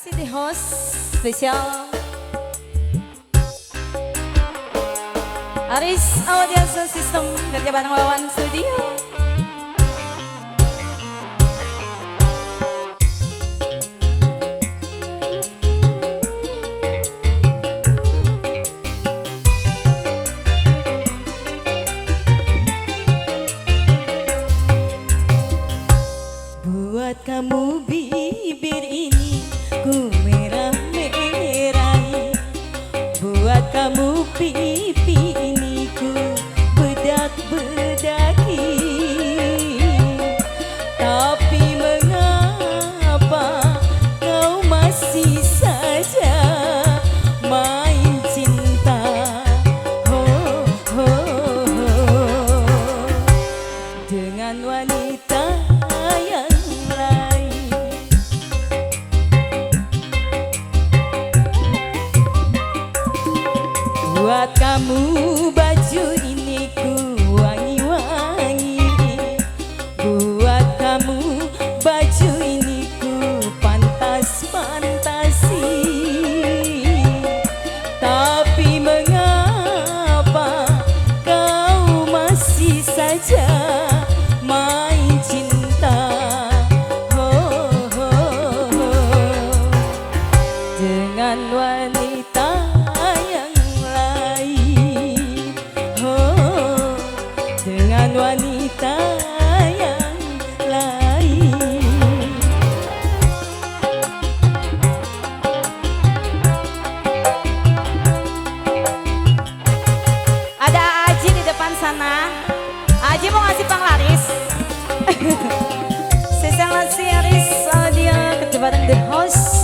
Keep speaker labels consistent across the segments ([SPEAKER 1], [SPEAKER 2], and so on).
[SPEAKER 1] kasih di host spesial Aris Audio System kerja bareng Wawan Studio.
[SPEAKER 2] Buat kamu bibir ini ku merah-merahi, buat kamu pipi ini ku bedak-bedaki. Tapi mengapa kau masih saja main cinta, oh, oh, oh, dengan wanita yang lain. Buat kamu baju ini ku wangi-wangi, buat kamu baju ini ku pantas-pantasi. Tapi mengapa kau masih saja main cinta, oh, oh, oh, dengan wanita yang lain, oh, dengan wanita yang lain.
[SPEAKER 1] Ada Aji di depan sana. Aji mau ngasih panglaris. Spesial Aris Audio kerja bareng The Host.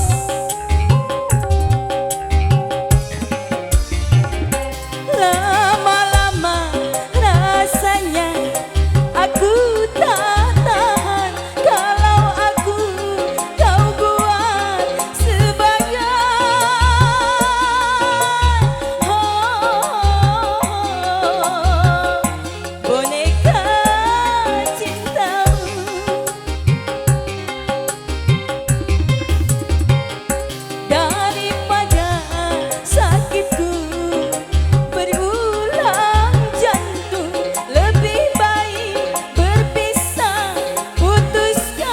[SPEAKER 2] Lama-lama rasanya aku tak tahan kalau aku kau buat sebagai, oh, boneka cintamu. Daripada sakitku berulang jantung, lebih baik berpisah, putuskan,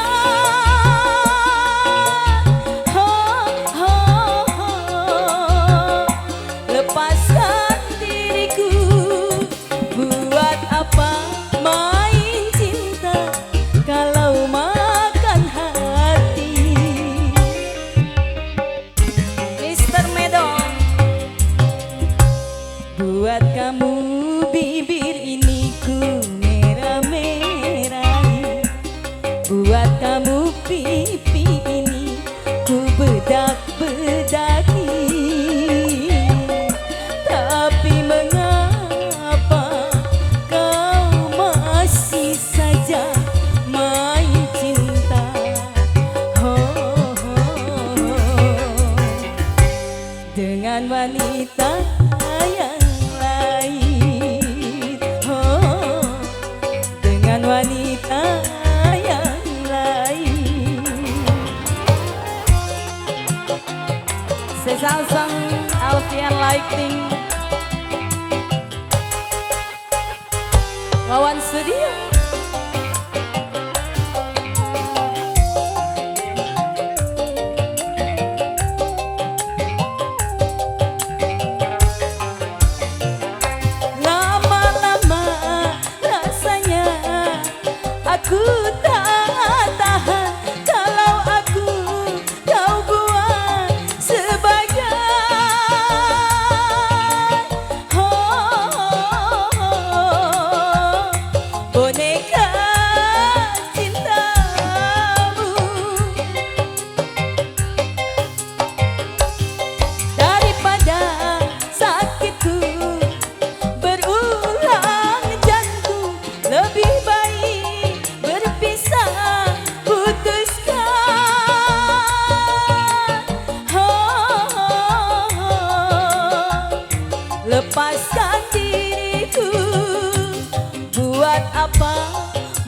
[SPEAKER 2] oh, oh, oh, lepaskan diriku. Buat apa main cinta kalau makan hati.
[SPEAKER 1] Mr. Medon.
[SPEAKER 2] Buat kamu bibir ini ku merah-merahi, buat kamu pipi ini ku bedak-bedaki. Tapi mengapa kau masih saja main cinta, oh, oh, oh, dengan wanita yang lain, oh, dengan wanita yang lain.
[SPEAKER 1] Sesalsang Alfian Lighting Wawan Studio.
[SPEAKER 2] Lama-lama rasanya aku tak tahan kalau aku kau buat sebagai, oh, oh, oh, boneka cintamu. Daripada sakitku berulang jantung, lebih baik berpisah, putuskan, oh, oh, oh, lepaskan diriku. Buat apa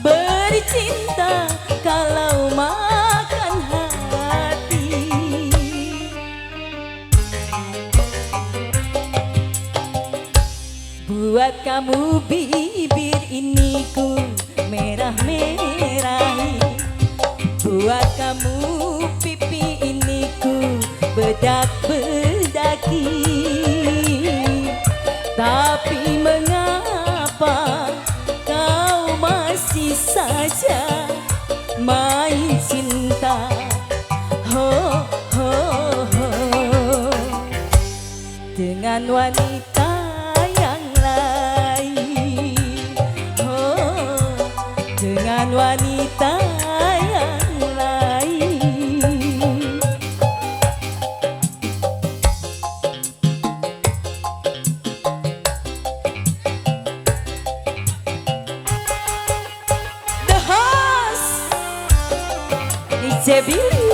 [SPEAKER 2] bercinta kalau makan hati. Buat kamu bibir ini ku merah-merahi, buat kamu pipi ini ku bedak-bedaki. Tapi mengapa kau masih saja main cinta? Ho, ho, ho, dengan wanita yang lain. Oh, dengan wanita yang lain. The host DJ Billy.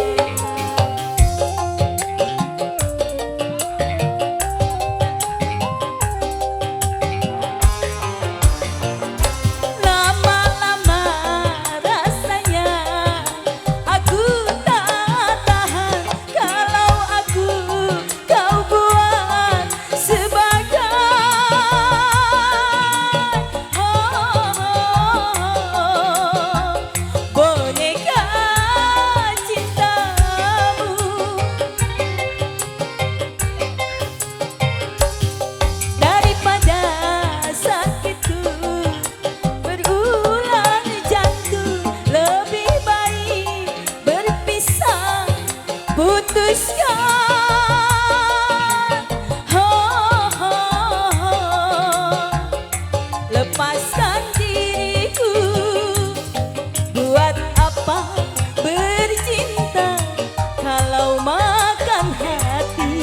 [SPEAKER 2] Putuskan, lepaskan diriku. Buat apa bercinta kalau makan hati?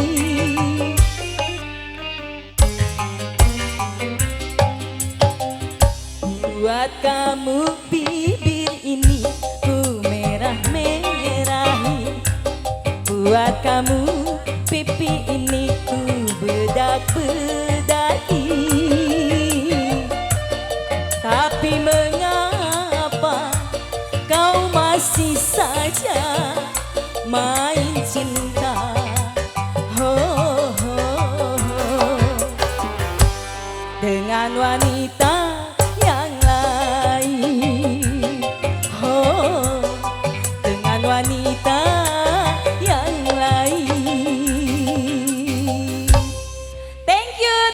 [SPEAKER 2] Buat kamu bibir ini ku merah-merahi, buat kamu pipi ini ku bedak-bedaki. Tapi mengapa kau masih saja